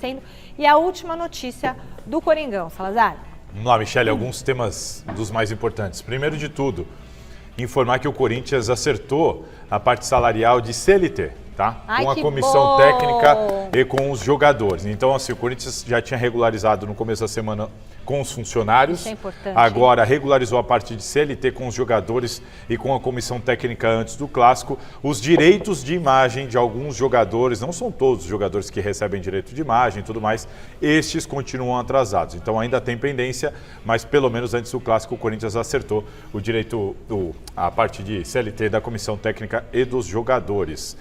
acontecendo. E a última notícia do Coringão, Salazar. Vamos lá, Michele, alguns temas dos mais importantes. Primeiro de tudo, informar que o Corinthians acertou a parte salarial de CLT, tá? Ai, com a que comissão bom! técnica e com os jogadores. Então, assim, o Corinthians já tinha regularizado no começo da semana com os funcionários. Isso é importante. Agora regularizou a parte de CLT com os jogadores e com a comissão técnica antes do clássico. Os direitos de imagem de alguns jogadores, não são todos os jogadores que recebem direito de imagem e tudo mais, estes continuam atrasados. Então ainda tem pendência, mas pelo menos antes do clássico o Corinthians acertou o direito, a parte de CLT da comissão técnica e dos jogadores.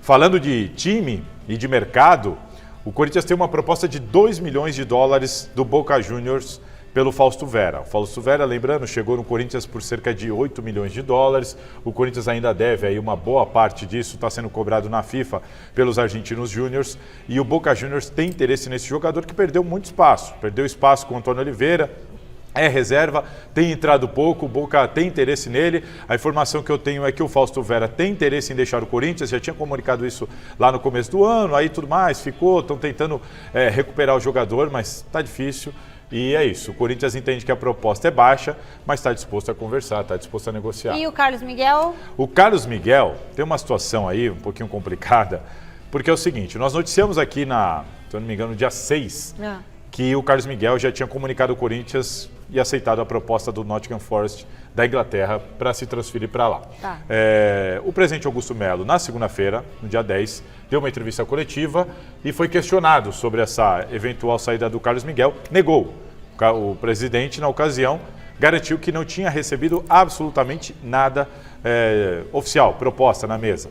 Falando de time e de mercado, o Corinthians tem uma proposta de 2 milhões de dólares do Boca Juniors pelo Fausto Vera. O Fausto Vera, lembrando, chegou no Corinthians por cerca de 8 milhões de dólares. O Corinthians ainda deve, aí uma boa parte disso está sendo cobrado na FIFA pelos argentinos júniors. E o Boca Juniors tem interesse nesse jogador que perdeu muito espaço. Perdeu espaço com o Antônio Oliveira. É reserva, tem entrado pouco, o Boca tem interesse nele. A informação que eu tenho é que o Fausto Vera tem interesse em deixar o Corinthians, já tinha comunicado isso lá no começo do ano, aí tudo mais, estão tentando recuperar o jogador, mas está difícil. E é isso, o Corinthians entende que a proposta é baixa, mas está disposto a conversar, está disposto a negociar. E o Carlos Miguel? O Carlos Miguel tem uma situação aí um pouquinho complicada, porque é o seguinte, nós noticiamos aqui se eu não me engano, no dia 6, que o Carlos Miguel já tinha comunicado ao Corinthians e aceitado a proposta do Nottingham Forest da Inglaterra para se transferir para lá. Tá. O presidente Augusto Melo, na segunda-feira, no dia 10, deu uma entrevista coletiva e foi questionado sobre essa eventual saída do Carlos Miguel. Negou. O presidente, na ocasião, garantiu que não tinha recebido absolutamente nada oficial, proposta na mesa.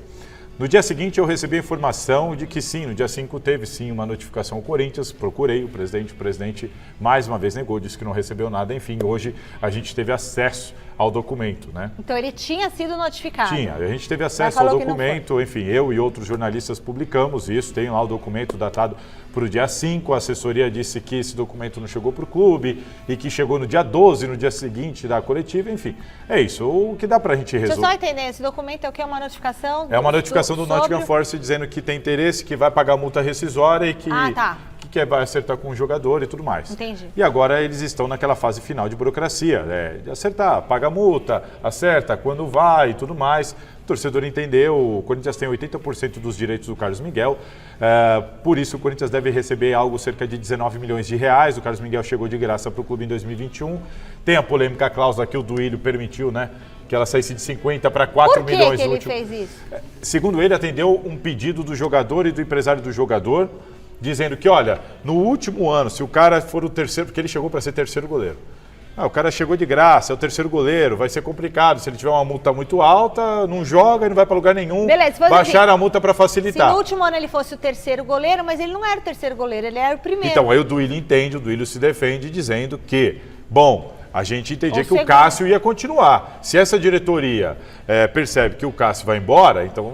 No dia seguinte, eu recebi a informação de que sim, no dia 5 teve sim uma notificação ao Corinthians, procurei o presidente mais uma vez negou, disse que não recebeu nada, enfim, hoje a gente teve acesso ao documento, né? Então ele tinha sido notificado? Tinha, a gente teve acesso ao documento, enfim, eu e outros jornalistas publicamos isso, tem lá o documento datado para o dia 5, a assessoria disse que esse documento não chegou para o clube e que chegou no dia 12, no dia seguinte da coletiva, enfim, é isso, o que dá para a gente resolver. Deixa eu só entender, esse documento é o que? É uma notificação? É uma notificação do Nottingham Forest dizendo que tem interesse, que vai pagar multa rescisória e que... que vai acertar com o jogador e tudo mais. Entendi. E agora eles estão naquela fase final de burocracia, de acertar, paga a multa, acerta quando vai e tudo mais. O torcedor entendeu, o Corinthians tem 80% dos direitos do Carlos Miguel, por isso o Corinthians deve receber algo cerca de 19 milhões de reais. O Carlos Miguel chegou de graça para o clube em 2021. Tem a polêmica cláusula que o Duílio permitiu, né? Que ela saísse de 50 para 4 milhões. Por que ele fez isso? Segundo ele, atendeu um pedido do jogador e do empresário do jogador, dizendo que, olha, no último ano, se o cara for o terceiro, porque ele chegou para ser terceiro goleiro. O cara chegou de graça, é o terceiro goleiro, vai ser complicado. Se ele tiver uma multa muito alta, não joga e não vai para lugar nenhum. Beleza, baixar a multa para facilitar. Se no último ano ele fosse o terceiro goleiro, mas ele não era o terceiro goleiro, ele era o primeiro. Então, aí o Duílio entende, o Duílio se defende dizendo que, bom, a gente entendia que o Cássio ia continuar. Se essa diretoria percebe que o Cássio vai embora, então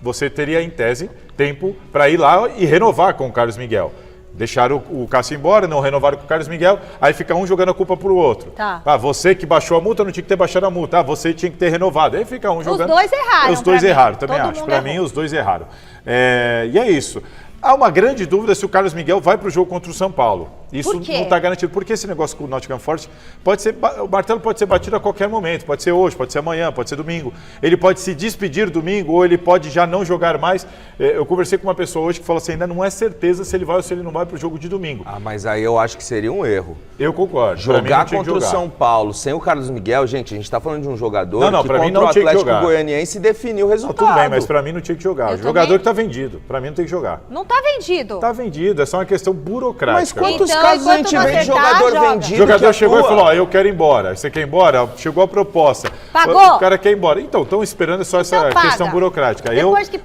você teria, em tese, tempo para ir lá e renovar com o Carlos Miguel. Deixar o Cássio embora, não renovaram com o Carlos Miguel, aí fica um jogando a culpa pro outro. Tá. Você que baixou a multa não tinha que ter baixado a multa. Você tinha que ter renovado. Aí fica um jogando... Os dois erraram. Os dois erraram, também acho. Para mim, os dois erraram. E é isso. Há uma grande dúvida se o Carlos Miguel vai para o jogo contra o São Paulo. Isso não está garantido. Porque esse negócio com o Nottingham Forest pode ser, o martelo pode ser batido a qualquer momento. Pode ser hoje, pode ser amanhã, pode ser domingo. Ele pode se despedir domingo ou ele pode já não jogar mais. Eu conversei com uma pessoa hoje que falou assim, ainda não é certeza se ele vai ou se ele não vai para o jogo de domingo. Mas aí eu acho que seria um erro. Eu concordo. Jogar contra o São Paulo sem o Carlos Miguel, gente, a gente está falando de um jogador que pra mim contra não o tinha Atlético Goianiense definiu o resultado. Tudo bem, mas para mim não tinha que jogar. O jogador que está vendido. Para mim não tem que jogar. Não está vendido. Está vendido, é só uma questão burocrática. Mas quantos casos a gente vê de jogador vendido? O jogador chegou e falou, eu quero ir embora. Você quer ir embora? Chegou a proposta. Pagou. O cara quer ir embora. Então, estão esperando só essa questão burocrática.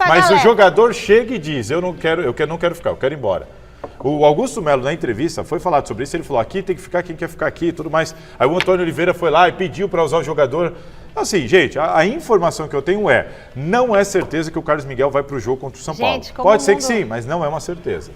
Mas o jogador chega e diz, eu não quero ficar, eu quero ir embora. O Augusto Melo, na entrevista, foi falado sobre isso, ele falou, aqui tem que ficar quem quer ficar aqui e tudo mais. Aí o Antônio Oliveira foi lá e pediu para usar o jogador. Assim, gente, a informação que eu tenho não é certeza que o Carlos Miguel vai para o jogo contra o São Paulo. Pode ser que sim, mas não é uma certeza.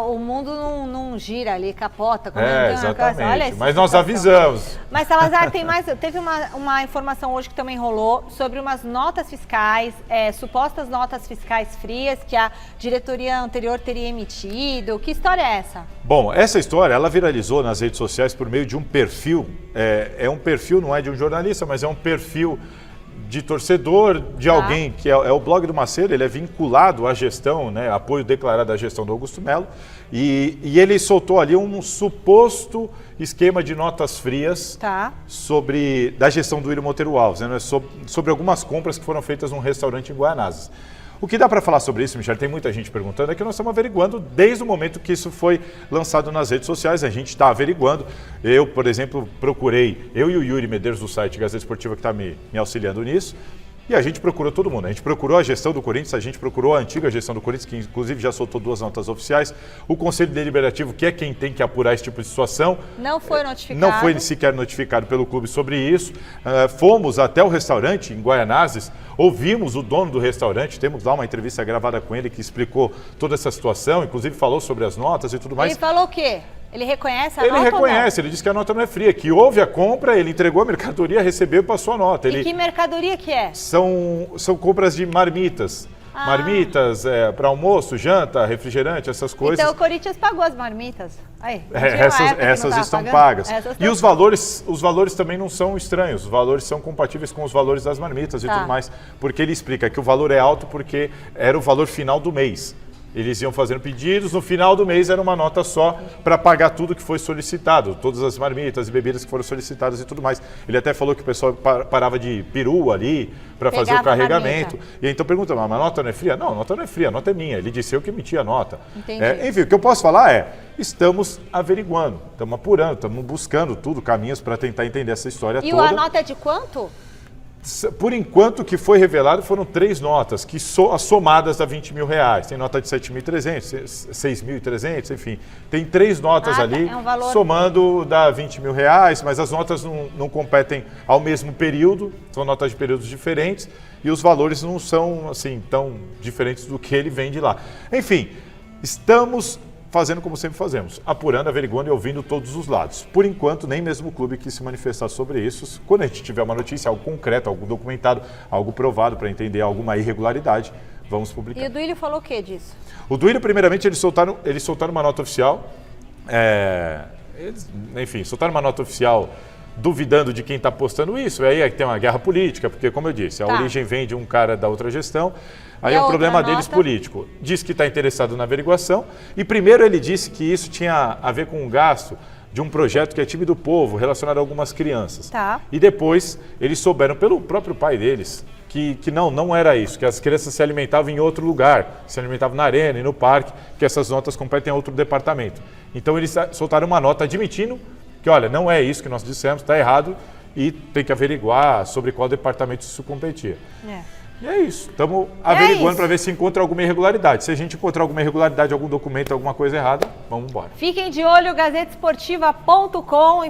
O mundo não gira ali, capota. Exatamente. Olha mas nós avisamos. Mas, Salazar, teve uma informação hoje que também rolou sobre umas notas fiscais, supostas notas fiscais frias que a diretoria anterior teria emitido. Que história é essa? Bom, essa história, ela viralizou nas redes sociais por meio de um perfil. É um perfil, não é de um jornalista, mas é um perfil de torcedor, de alguém que é o blog do Macedo. Ele é vinculado à gestão, né, apoio declarado à gestão do Augusto Melo, e ele soltou ali um suposto esquema de notas frias da gestão do William Monteiro Alves, né, sobre algumas compras que foram feitas num restaurante em Guaianazes. O que dá para falar sobre isso, Michel, tem muita gente perguntando, é que nós estamos averiguando desde o momento que isso foi lançado nas redes sociais, a gente está averiguando. Eu, por exemplo, procurei, eu e o Yuri Medeiros do site Gazeta Esportiva que está me auxiliando nisso, e a gente procurou todo mundo. A gente procurou a gestão do Corinthians, a gente procurou a antiga gestão do Corinthians, que inclusive já soltou 2 notas oficiais, o Conselho Deliberativo, que é quem tem que apurar esse tipo de situação. Não foi notificado. Não foi sequer notificado pelo clube sobre isso. Fomos até o restaurante em Guaianazes, ouvimos o dono do restaurante, temos lá uma entrevista gravada com ele que explicou toda essa situação, inclusive falou sobre as notas e tudo mais. Ele falou o quê? Ele reconhece a nota? Ele reconhece, ele disse que a nota não é fria, que houve a compra, ele entregou a mercadoria, recebeu e passou a nota. E que mercadoria que é? São compras de marmitas. Marmitas para almoço, janta, refrigerante, essas coisas. Então o Corinthians pagou as marmitas. Aí, essas estão pagas. E os valores também não são estranhos, os valores são compatíveis com os valores das marmitas e tudo mais. Porque ele explica que o valor é alto porque era o valor final do mês. Eles iam fazendo pedidos, no final do mês era uma nota só para pagar tudo que foi solicitado, todas as marmitas e bebidas que foram solicitadas e tudo mais. Ele até falou que o pessoal parava de perua ali para fazer o carregamento. E então pergunta, mas a nota não é fria? Não, a nota não é fria, a nota é minha. Ele disse eu que emiti a nota. Enfim, o que eu posso falar estamos averiguando, estamos apurando, estamos buscando caminhos para tentar entender essa história toda. E a nota é de quanto? Por enquanto, o que foi revelado foram 3 notas, que somadas a R$20 mil. Tem nota de 7.300, 6.300, enfim. Tem 3 notas ali, somando dá R$20 mil, mas as notas não competem ao mesmo período, são notas de períodos diferentes, e os valores não são assim tão diferentes do que ele vende lá. Enfim, estamos fazendo como sempre fazemos, apurando, averiguando e ouvindo todos os lados. Por enquanto, nem mesmo o clube quis se manifestar sobre isso. Quando a gente tiver uma notícia, algo concreto, algo documentado, algo provado para entender alguma irregularidade, vamos publicar. E o Duílio falou o que disso? O Duílio, primeiramente, eles soltaram uma nota oficial, soltaram uma nota oficial duvidando de quem está postando isso. Aí tem uma guerra política, porque, como eu disse, a origem vem de um cara da outra gestão. Aí é um problema deles político. Diz que está interessado na averiguação. E primeiro ele disse que isso tinha a ver com um gasto de um projeto que é Time do Povo, relacionado a algumas crianças. E depois eles souberam pelo próprio pai deles que não era isso, que as crianças se alimentavam em outro lugar, se alimentavam na arena e no parque, que essas notas competem a outro departamento. Então eles soltaram uma nota admitindo que, olha, não é isso que nós dissemos, está errado e tem que averiguar sobre qual departamento isso competia. E é isso. Estamos averiguando para ver se encontra alguma irregularidade. Se a gente encontrar alguma irregularidade, algum documento, alguma coisa errada, vamos embora. Fiquem de olho, gazetesportiva.com.